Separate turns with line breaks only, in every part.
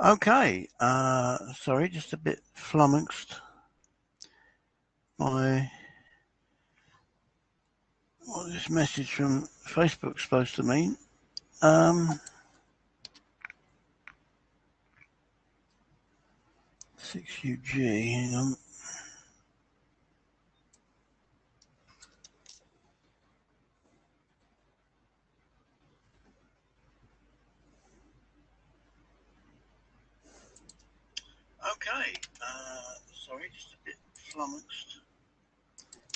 Okay, sorry, just a bit flummoxed by what this message from Facebook's supposed to mean. 6UG, hang on. Okay, sorry, just a bit flummoxed.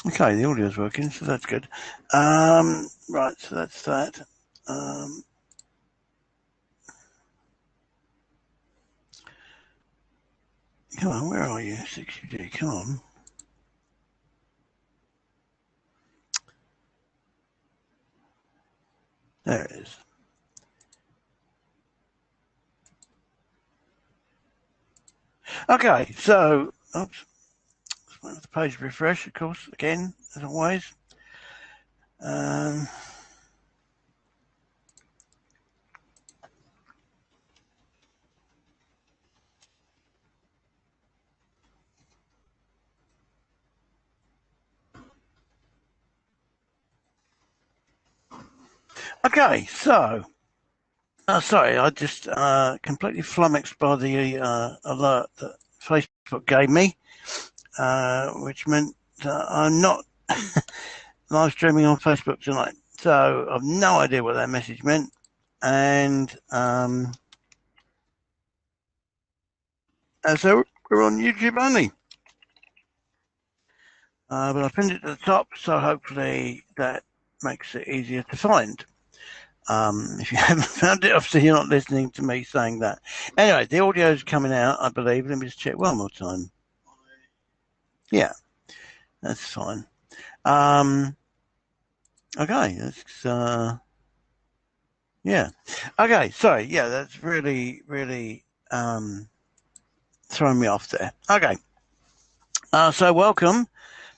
Okay, the audio's working, so that's good. Right, so that's that. Come on, where are you? 6UG, come on. There it is. Okay, so, oops, the page refresh, of course, again, as always. Okay, so, sorry, I just completely flummoxed by the alert that Facebook gave me, which meant I'm not live streaming on Facebook tonight. So I've no idea what that message meant. And so we're on YouTube only. But I pinned it to the top, so hopefully that makes it easier to find. If you haven't found it, obviously you're not listening to me saying that. Anyway, the audio is coming out, I believe. Let me just check one more time. Yeah, that's fine. Okay, that's yeah. Okay, sorry. Yeah, that's really throwing me off there. Okay. So welcome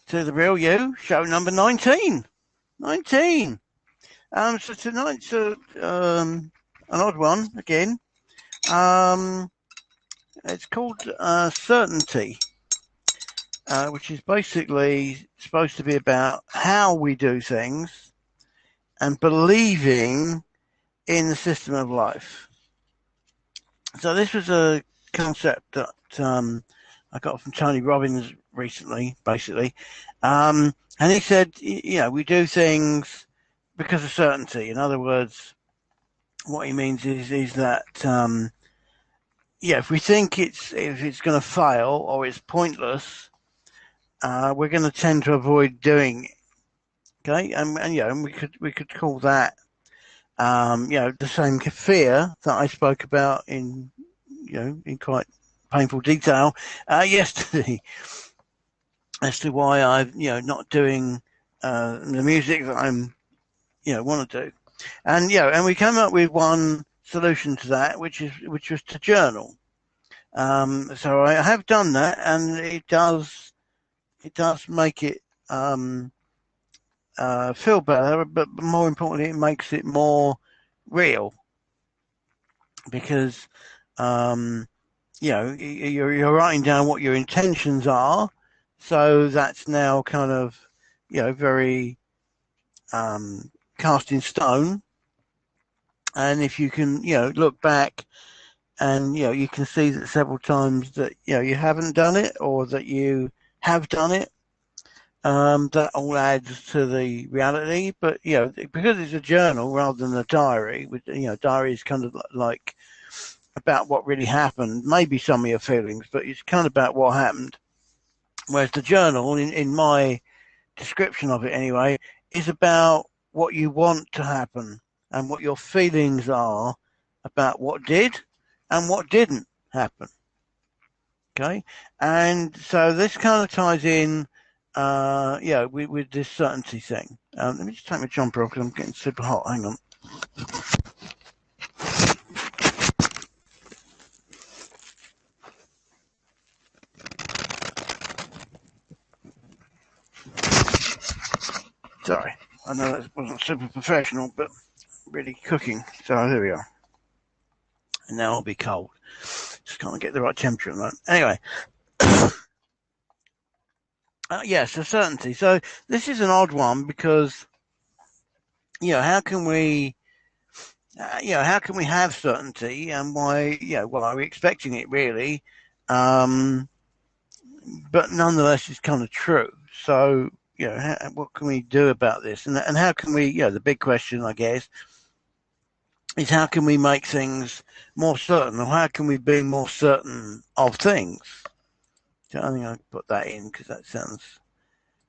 to the Real You, show number 19. 19. So tonight's an odd one again. It's called Certainty, which is basically supposed to be about how we do things and believing in the system of life. So this was a concept that I got from Tony Robbins recently, basically. And he said, we do things because of certainty. In other words, what he means is that, if we think if it's going to fail or it's pointless, we're going to tend to avoid doing it. Okay, and we could call that, the same fear that I spoke about in quite painful detail yesterday, as to why I'm not doing the music that I'm want to do, and we came up with one solution to that, which was to journal. So I have done that, and it does make it feel better, but more importantly, it makes it more real, because you're writing down what your intentions are, so that's now kind of very cast in stone. And if you can look back, and you can see that several times that you haven't done it, or that you have done it, that all adds to the reality. But because it's a journal rather than a diary, with diary is kind of like about what really happened, maybe some of your feelings, but it's kind of about what happened. Whereas the journal, in my description of it anyway, is about what you want to happen and what your feelings are about what did and what didn't happen. Okay, and so this kind of ties in, with this certainty thing. Let me just take my jumper off because I'm getting super hot. Hang on. Sorry, I know that wasn't super professional, but really cooking. So there we are. And now I'll be cold. Just can't get the right temperature at the moment. Anyway, yeah, so certainty. So this is an odd one because how can we how can we have certainty, and why why are we expecting it really? Um, but nonetheless, it's kind of true. So what can we do about this, and how can we? The big question, I guess, is how can we make things more certain, or how can we be more certain of things? So I think I'll put that in because that sounds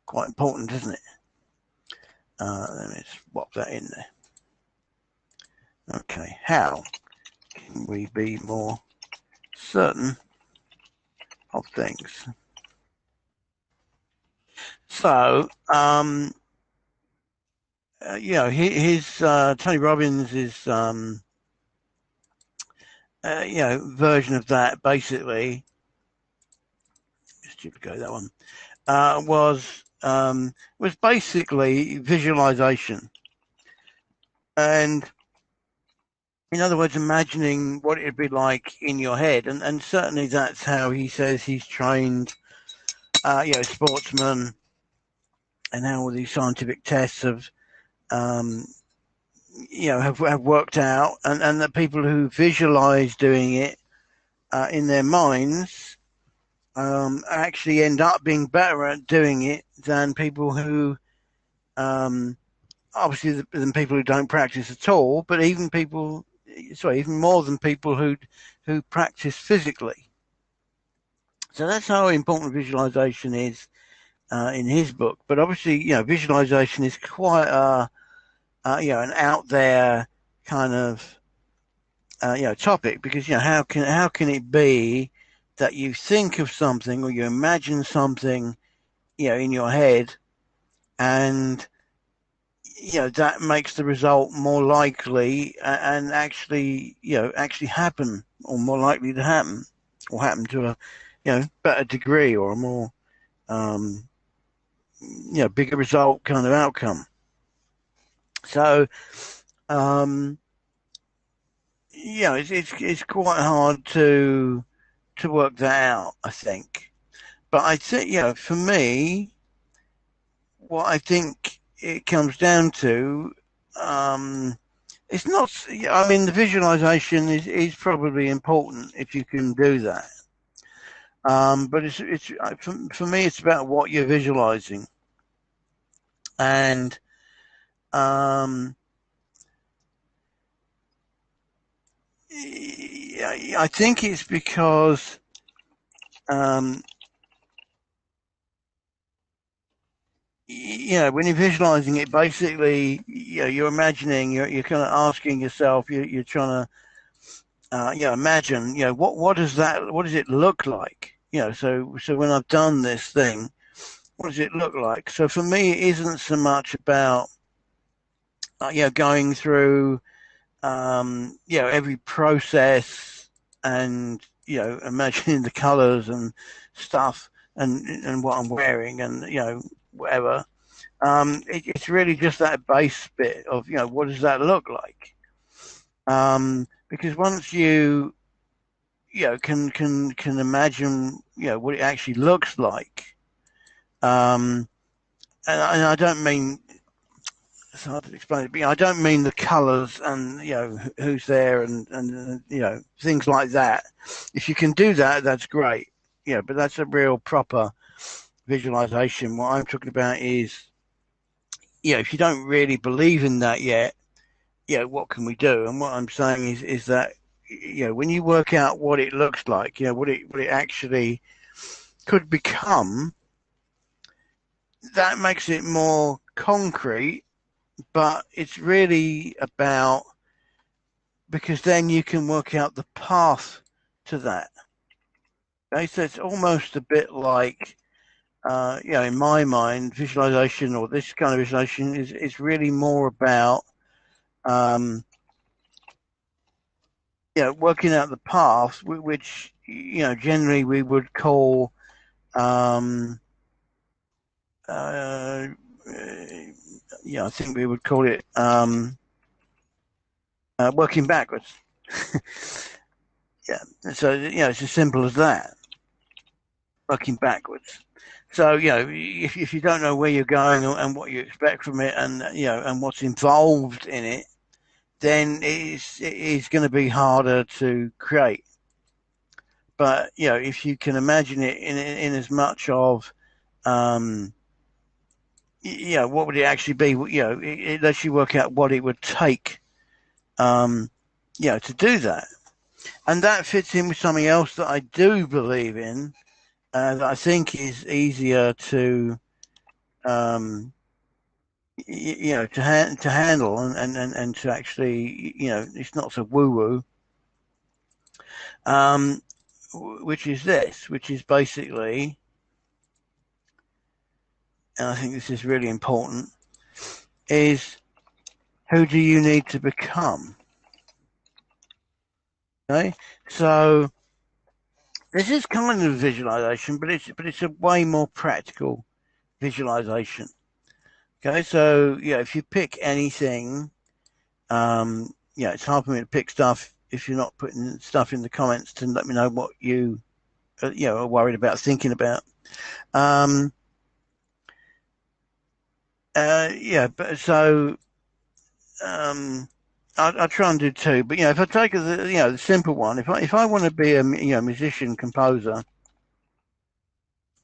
quite important, doesn't it? Let me swap that in there. Okay, how can we be more certain of things? So, his Tony Robbins is version of that basically. Just duplicate that one. Was basically visualization, and in other words, imagining what it'd be like in your head, and certainly that's how he says he's trained, sportsmen, and how all these scientific tests have worked out, and that people who visualize doing it in their minds actually end up being better at doing it than people who obviously than people who don't practice at all, but even more than people who practice physically. So that's how important visualization is in his book. But obviously, visualization is quite an out there kind of topic, because how can it be that you think of something or you imagine something in your head, and that makes the result more likely and actually happen, or more likely to happen, or happen to a better degree, or a more bigger result kind of outcome. So it's quite hard to work that out, I think. But I think for me, what I think it comes down to, it's not. I mean, the visualization is probably important if you can do that. But it's for me, it's about what you're visualizing, and I think it's because when you're visualizing it, basically, you're imagining, you're kind of asking yourself, you're trying to, imagine, what does it look like? So when I've done this thing, what does it look like? So for me, it isn't so much about, going through, every process, and, imagining the colors and stuff, and what I'm wearing, and, whatever. It's really just that base bit of, what does that look like? Because once you can imagine what it actually looks like, and I don't mean, it's hard to explain it, but I don't mean the colours and who's there, and things like that. If you can do that, that's great. But that's a real proper visualization. What I'm talking about is, if you don't really believe in that yet, what can we do? And what I'm saying is that when you work out what it looks like, what it actually could become, that makes it more concrete. But it's really about, because then you can work out the path to that. Okay, so it's almost a bit like, in my mind, visualization, or this kind of visualization, is really more about, working out the path, which generally we would call, I think we would call it working backwards. Yeah. So it's as simple as that. Working backwards. So if you don't know where you're going and what you expect from it, and and what's involved in it, then it is going to be harder to create. But if you can imagine it in as much of um, what would it actually be? It lets you work out what it would take, um, to do that, and that fits in with something else that I do believe in, that I think is easier to, to handle and to actually, it's not so woo woo. Which is this, which is basically, and I think this is really important, is who do you need to become? Okay, so this is kind of visualization, but it's a way more practical visualization. Okay, so if you pick anything, it's hard for me to pick stuff if you're not putting stuff in the comments to let me know what you are worried about thinking about. But so I try and do two. But if I take the simple one, if I want to be a musician composer,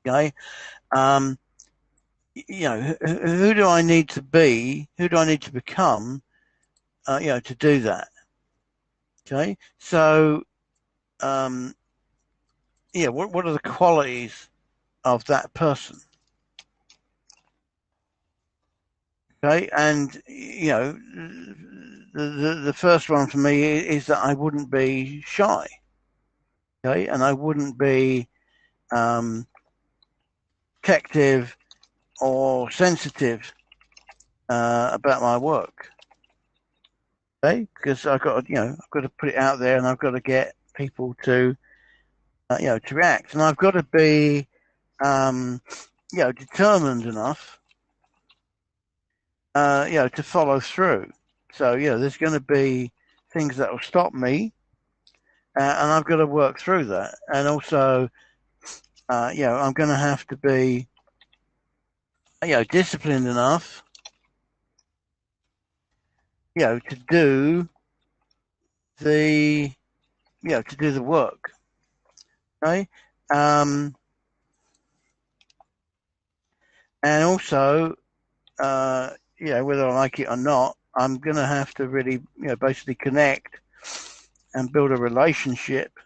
okay, um, who do I need to be? Who do I need to become? To do that. Okay, so what are the qualities of that person? Okay, and the first one for me is that I wouldn't be shy. Okay, and I wouldn't be protective or sensitive about my work. Okay, because I've got to put it out there, and I've got to get people to to react, and I've got to be determined enough to follow through. So there's going to be things that will stop me, and I've got to work through that. And also, I'm going to have to be disciplined enough, to do the work. Okay, and also, whether I like it or not, I'm going to have to really, basically connect and build a relationship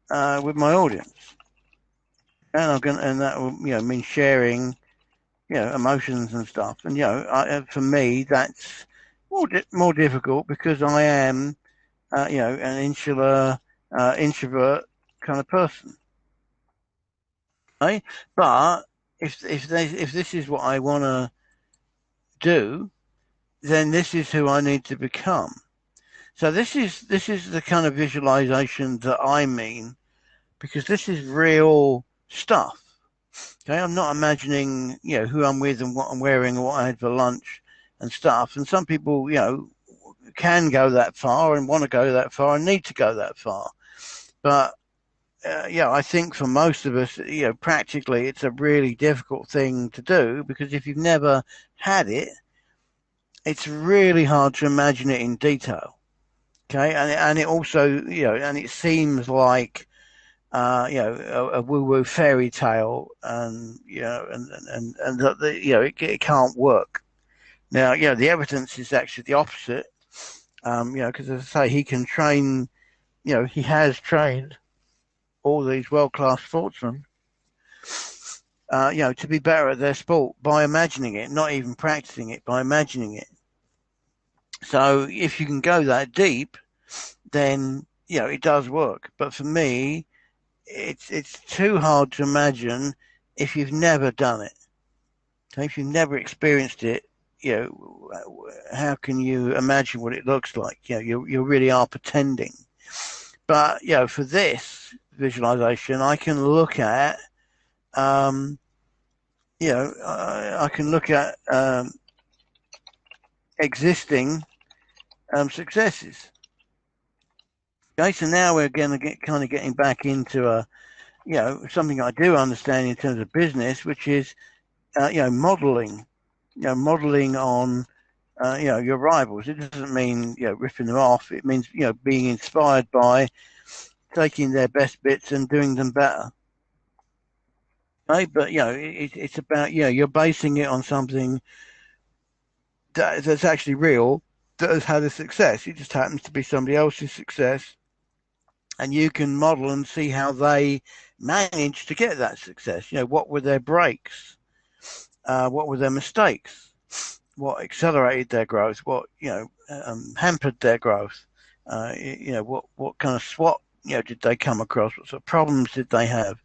with my audience, and and that will, mean sharing, emotions and stuff. And for me, that's more difficult because I am, an insular, introvert kind of person. Right? But if this is what I want to do, then this is who I need to become. So this is the kind of visualization that I mean, because this is real stuff. Okay, I'm not imagining who I'm with and what I'm wearing and what I had for lunch and stuff. And some people can go that far and want to go that far and need to go that far. But I think for most of us, practically, it's a really difficult thing to do because if you've never had it, it's really hard to imagine it in detail. Okay, and it also, and it seems like, a woo-woo fairy tale, and and that it can't work. Now, the evidence is actually the opposite. Because as I say, he can train. He has trained all these world-class sportsmen, to be better at their sport by imagining it, not even practicing it, by imagining it. So if you can go that deep, then it does work. But for me, it's too hard to imagine if you've never done it. Okay? If you've never experienced it, how can you imagine what it looks like? You really are pretending. But for this visualization, I can look at, I can look at existing successes. Okay, so now we're going to get kind of getting back into something I do understand in terms of business, which is modeling. Modeling on your rivals. It doesn't mean ripping them off. It means being inspired by taking their best bits and doing them better. Right? But it's about you're basing it on something that's actually real, that has had a success. It just happens to be somebody else's success, and you can model and see how they managed to get that success. What were their breaks? What were their mistakes? What accelerated their growth? What hampered their growth? What kind of SWOT did they come across? What sort of problems did they have?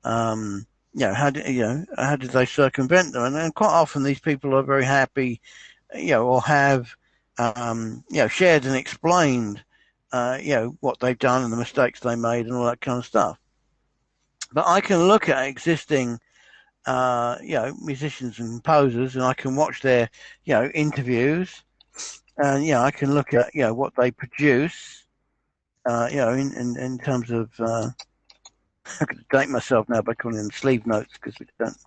How did they circumvent them? And quite often these people are very happy, or have shared and explained what they've done and the mistakes they made and all that kind of stuff. But I can look at existing musicians and composers, and I can watch their interviews, and I can look at what they produce, in terms of I could date myself now by calling them sleeve notes, because we don't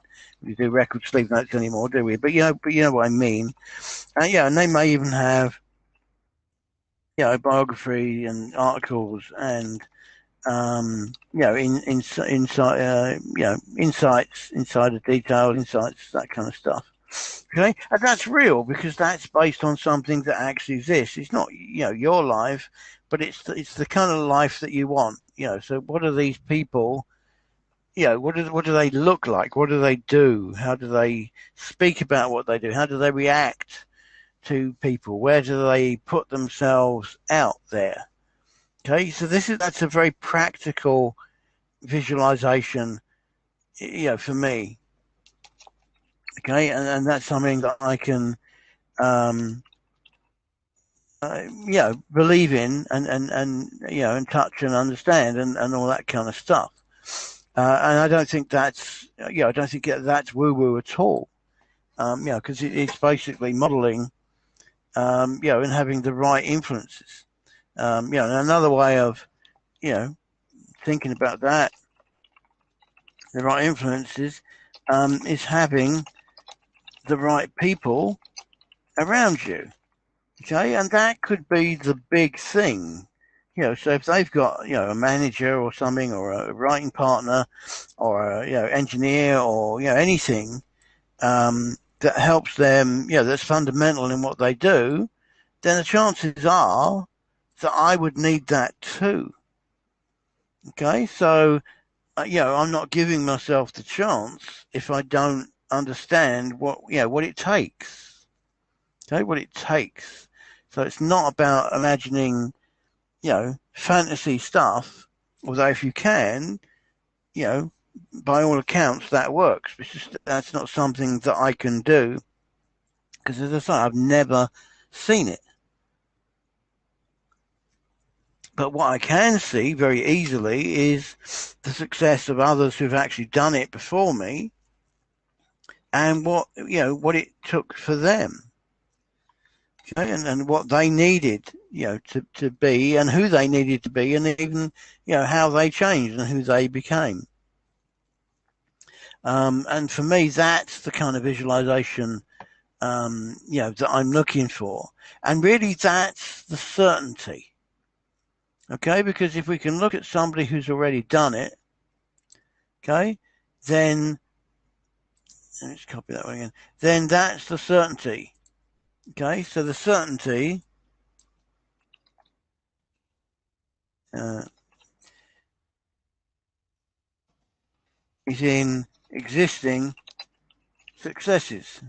do record sleeve notes anymore, do we? But you know what I mean. And they may even have biography and articles and insights, insider detail, insights, that kind of stuff. Okay, and that's real because that's based on something that actually exists. It's not your life, but it's the kind of life that you want. So what are these people? What do they look like? What do they do? How do they speak about what they do? How do they react to people? Where do they put themselves out there? Okay, so that's a very practical visualization, for me. Okay, and that's something that I can, believe in and touch and understand and all that kind of stuff. And I don't think that's, I don't think that's woo woo at all. Because it's basically modeling, and having the right influences. And another way of, thinking about that, the right influences, is having the right people around you. Okay, and that could be the big thing. So if they've got a manager or something, or a writing partner, or a engineer, or anything that helps them, that's fundamental in what they do, then the chances are that I would need that too. Okay, so I'm not giving myself the chance if I don't understand what it takes. Okay, what it takes. So it's not about imagining, fantasy stuff. Although if you can, by all accounts that works. It's just that's not something that I can do because, as I say, I've never seen it. But what I can see very easily is the success of others who've actually done it before me, and what it took for them, okay, and what they needed, to be, and who they needed to be, and even how they changed and who they became. And for me, that's the kind of visualization that I'm looking for, and really that's the certainty. Okay, because if we can look at somebody who's already done it, okay, then let's copy that one again. Then that's the certainty. Okay, so the certainty is in existing successes,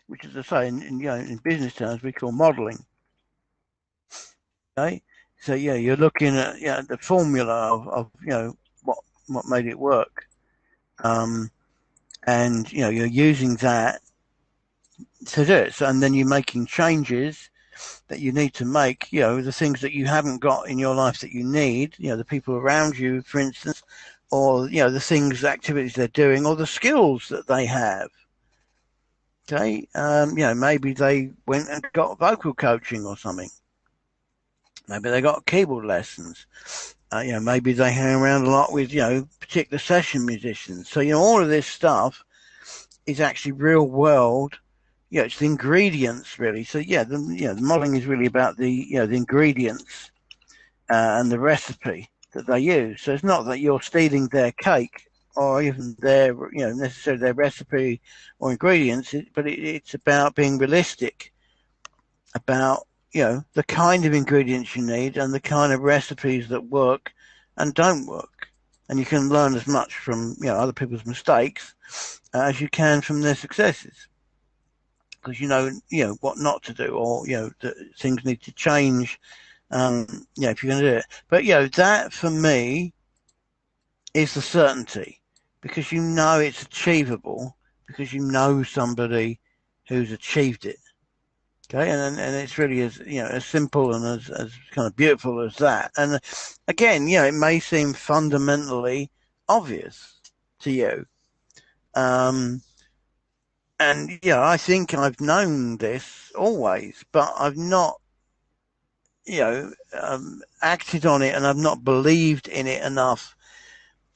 which, as I say, in business terms, we call modeling. Okay, so you're looking at the formula of what made it work, and you're using that to do it. So, and then you're making changes that you need to make. The things that you haven't got in your life that you need. The people around you, for instance, or the things, the activities they're doing, or the skills that they have. Okay, maybe they went and got vocal coaching or something. Maybe they got keyboard lessons. Maybe they hang around a lot with, particular session musicians. So, all of this stuff is actually real world. It's the ingredients really. So, the modeling is really about the ingredients and the recipe that they use. So it's not that you're stealing their cake or even their, necessarily their recipe or ingredients, but it's about being realistic about, the kind of ingredients you need and the kind of recipes that work and don't work. And you can learn as much from, other people's mistakes as you can from their successes. Because what not to do, or that things need to change. If you're going to do it, but that for me is the certainty, because it's achievable, because somebody who's achieved it. Okay, and it's really as simple and as kind of beautiful as that. And again, it may seem fundamentally obvious to you. And I think I've known this always, but I've not, acted on it, and I've not believed in it enough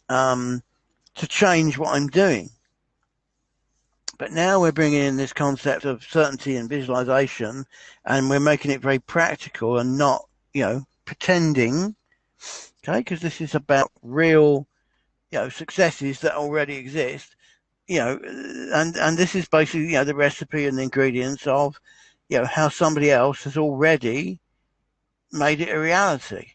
to change what I'm doing. But now we're bringing in this concept of certainty and visualization, and we're making it very practical and not, pretending. Okay, because this is about real, successes that already exist. And this is basically, the recipe and the ingredients of, how somebody else has already made it a reality.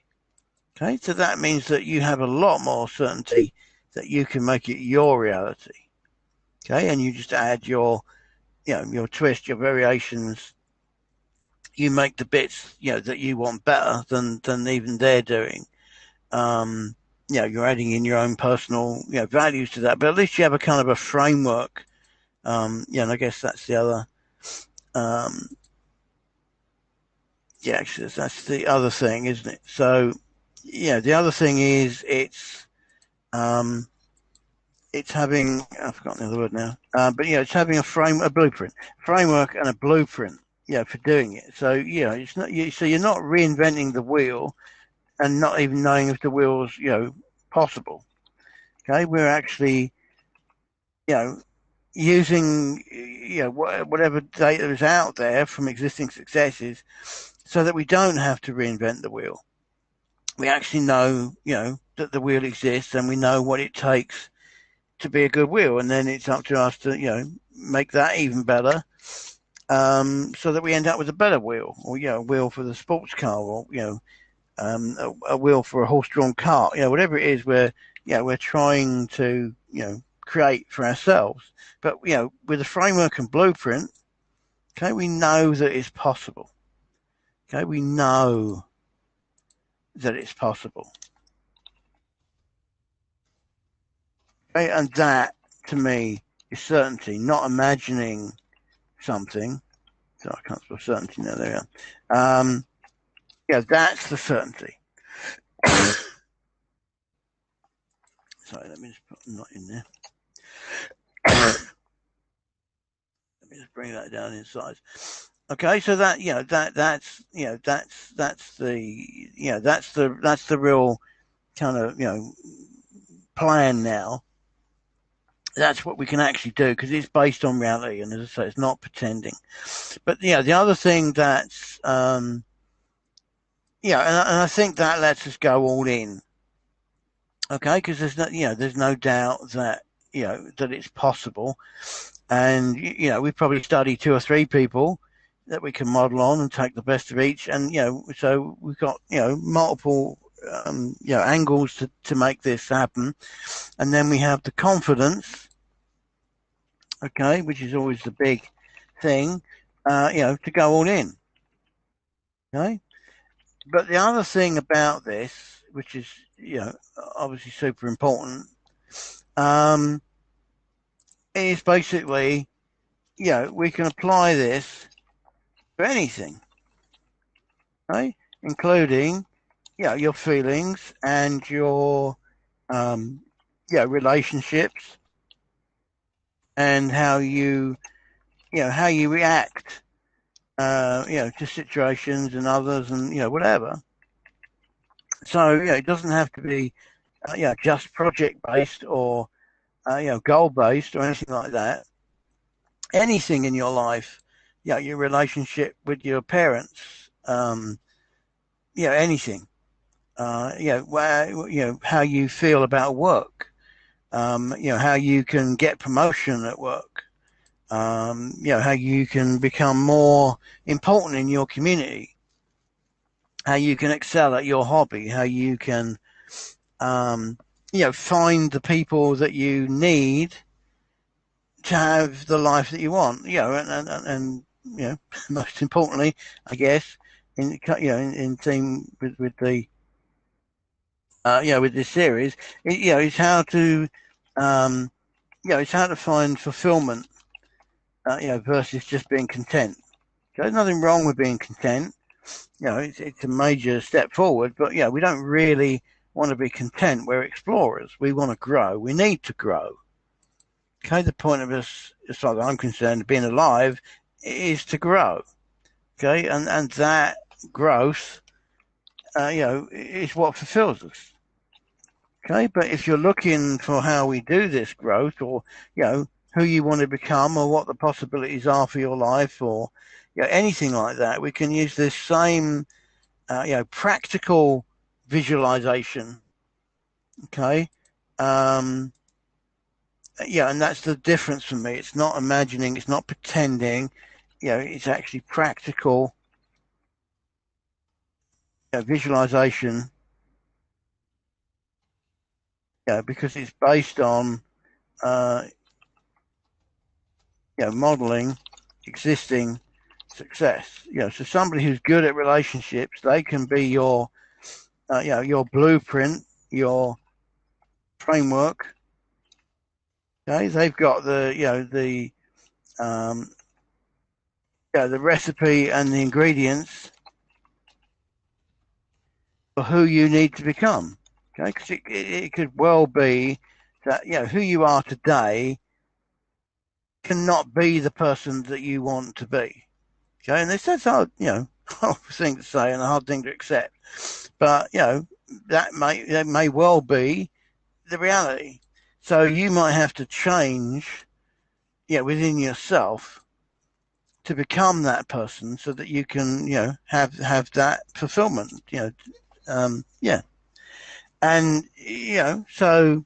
Okay, so that means that you have a lot more certainty that you can make it your reality. Okay, and you just add your twist, your variations. You make the bits, that you want better than even they're doing. You're adding in your own personal, values to that, but at least you have a kind of a framework. And I guess that's the other, actually that's the other thing, isn't it? So, the other thing is it's having, I've forgotten the other word now, but it's having a blueprint, framework, and a blueprint, for doing it. So it's not so you're not reinventing the wheel, and not even knowing if the wheel's possible. Okay, we're actually using whatever data is out there from existing successes, so that we don't have to reinvent the wheel. We actually know that the wheel exists, and we know what it takes to be a good wheel, and then it's up to us to make that even better, so that we end up with a better wheel, or a wheel for the sports car, or a wheel for a horse-drawn cart, whatever it is we're trying to create for ourselves. But with a framework and blueprint, okay, we know that it's possible. Okay, we know that it's possible. Okay, and that to me is certainty, not imagining something. So I can't spell certainty now. There we are. That's the certainty. Sorry, let me just put not in there. Let me just bring that down in size. Okay, so that's the real kind of plan now. That's what we can actually do, because it's based on reality, and as I say, it's not pretending. But the other thing that's and I think that lets us go all in. Okay, because there's no doubt that that it's possible, and we probably study 2 or 3 people that we can model on and take the best of each, and so we've got multiple angles to make this happen, and then we have the confidence, okay, which is always the big thing, to go all in. Okay, but the other thing about this, which is obviously super important, is basically we can apply this for anything, right? Including your feelings and your relationships, and how you react to situations and others, and whatever. So it doesn't have to be just project based or goal based or anything like that. Anything in your life, your relationship with your parents, anything, where, how you feel about work, how you can get promotion at work, how you can become more important in your community, how you can excel at your hobby, how you can, find the people that you need to have the life that you want, and most importantly, I guess, in theme with the with this series, it's how to, um, it's how to find fulfillment, versus just being content. So there's nothing wrong with being content. It's a major step forward, but we don't really want to be content. We're explorers. We want to grow. We need to grow. Okay, the point of us, as far as I'm concerned, being alive is to grow. Okay, and that growth, is what fulfills us. Okay, but if you're looking for how we do this growth, or who you want to become, or what the possibilities are for your life, or anything like that, we can use this same practical visualization. Okay, and that's the difference for me. It's not imagining, it's not pretending, it's actually practical visualization, because it's based on modeling existing success. So somebody who's good at relationships, they can be your your blueprint, your framework. Okay, they've got the recipe and the ingredients for who you need to become. Okay, because it could well be that who you are today cannot be the person that you want to be. Okay, and that's hard, hard thing to say and a hard thing to accept. But that may well be the reality. So you might have to change, within yourself to become that person, so that you can, have that fulfillment. And so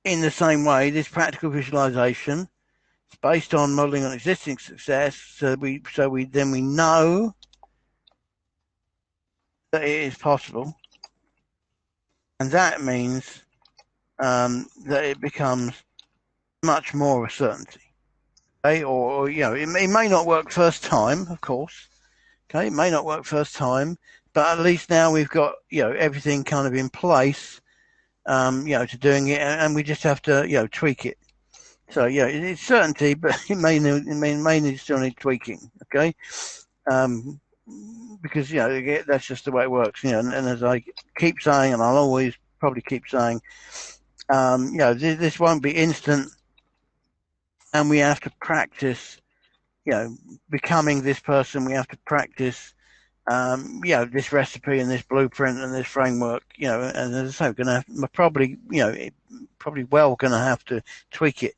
in the same way, this practical visualization is based on modeling on existing success. So we know that it is possible, and that means that it becomes much more of a certainty. Okay, or it may not work first time, of course. Okay, it may not work first time, but at least now we've got everything kind of in place, to doing it, and we just have to tweak it. So it's certainty, but it may still need tweaking. Okay, because that's just the way it works. And as I keep saying, and I'll always probably keep saying, this won't be instant, and we have to practice. Becoming this person, we have to practice. This recipe and this blueprint and this framework. And as I say, we're going to probably going to have to tweak it,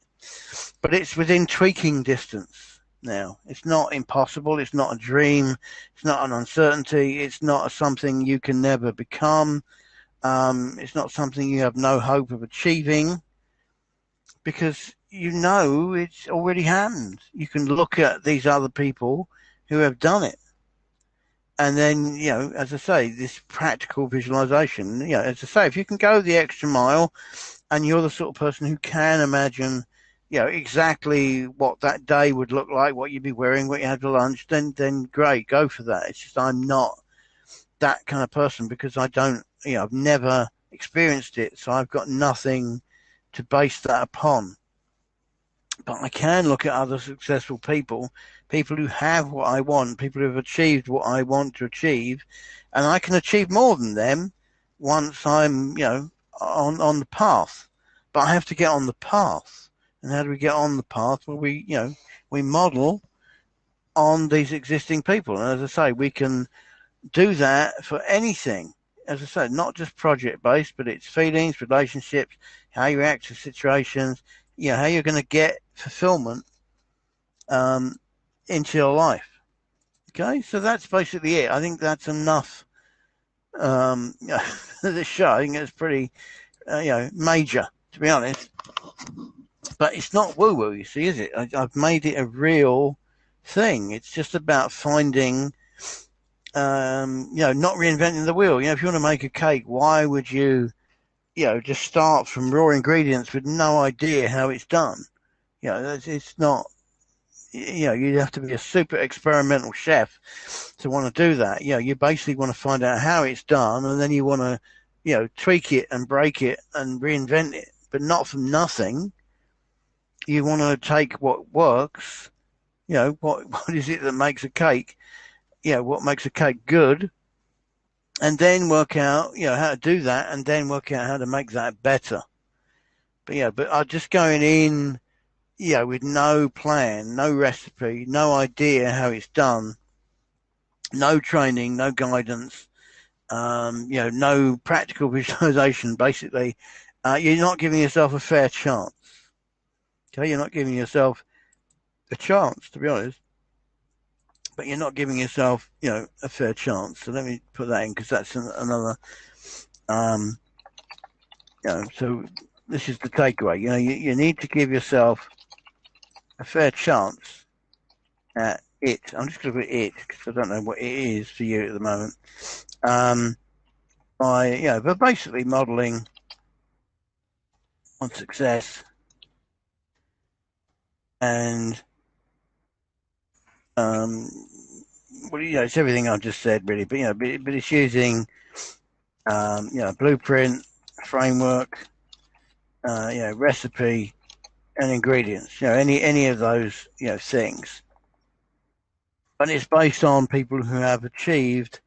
but it's within tweaking distance. Now, it's not impossible. It's not a dream. It's not an uncertainty. It's not something you can never become. It's not something you have no hope of achieving, because it's already happened. You can look at these other people who have done it. And then, as I say, this practical visualization, as I say, if you can go the extra mile and you're the sort of person who can imagine, exactly what that day would look like, what you'd be wearing, what you had for lunch, then great, go for that. It's just I'm not that kind of person, because I don't, I've never experienced it. So I've got nothing to base that upon. But I can look at other successful people who have what I want, people who have achieved what I want to achieve, and I can achieve more than them once I'm, on the path. But I have to get on the path. And how do we get on the path? Well, we model on these existing people. And as I say, we can do that for anything. as I said, not just project based, but it's feelings, relationships, how you react to situations, how you're going to get fulfillment um, into your life. Okay, so that's basically it. I think that's enough. The show, I think it's pretty, major, to be honest. But it's not woo woo, you see, is it? I've made it a real thing. It's just about finding, not reinventing the wheel. If you want to make a cake, why would you, just start from raw ingredients with no idea how it's done? It's not. You'd have to be a super experimental chef to want to do that. You basically want to find out how it's done, and then you want to, tweak it and break it and reinvent it, but not from nothing. You want to take what works. What is it that makes a cake? What makes a cake good, and then work out, how to do that, and then work out how to make that better. But I'm just going in, with no plan, no recipe, no idea how it's done, no training, no guidance, no practical visualization. Basically, you're not giving yourself a fair chance. Okay, you're not giving yourself a chance, to be honest. But you're not giving yourself, a fair chance. So let me put that in, because that's another. So this is the takeaway. You need to give yourself a fair chance at it. I'm just going to put it, because I don't know what it is for you at the moment. But basically modeling on success, and it's everything I've just said, really. But but it's using blueprint, framework, recipe, and ingredients. Any of those things. But it's based on people who have achieved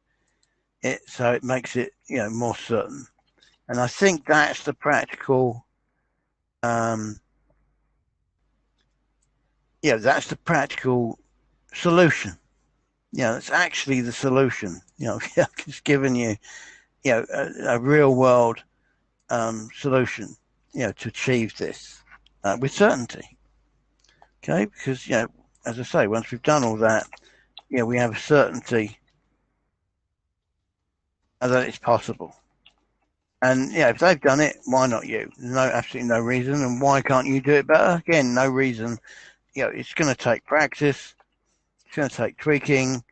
it, so it makes it more certain. And I think that's the practical. That's the practical solution. It's actually the solution. It's giving you, a real world solution, to achieve this with certainty. Okay, because as I say, once we've done all that, we have a certainty that it's possible. And if they've done it, why not you? There's absolutely no reason. And why can't you do it better? Again, no reason. It's going to take practice. It's going to take tweaking,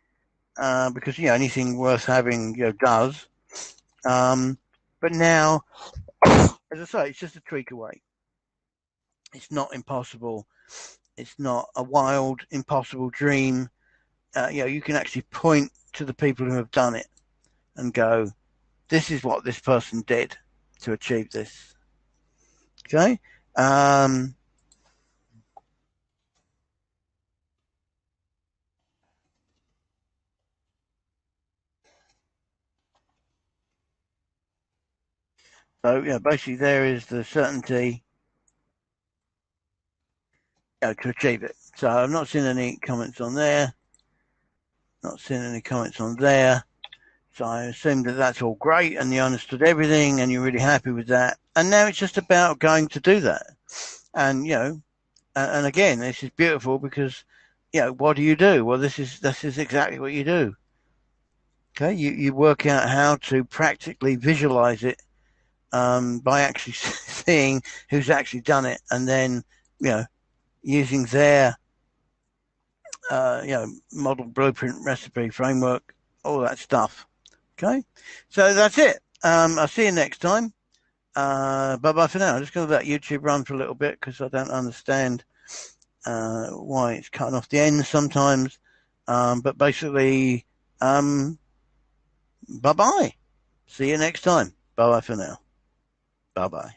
because anything worth having does. But now, as I say, it's just a tweak away. It's not impossible. It's not a wild, impossible dream. You can actually point to the people who have done it and go, this is what this person did to achieve this. Okay? So, basically there is the certainty to achieve it. So I've not seen any comments on there. Not seen any comments on there. So I assume that that's all great and you understood everything and you're really happy with that. And now it's just about going to do that. And, and again, this is beautiful because, what do you do? Well, this is exactly what you do. Okay, you work out how to practically visualize it by actually seeing who's actually done it, and then using their model, blueprint, recipe, framework, all that stuff. Okay, so that's it. I'll see you next time. Bye bye for now. I'm just going to let YouTube run for a little bit because I don't understand why it's cutting off the end sometimes. But basically, bye bye. See you next time. Bye bye for now. Bye bye.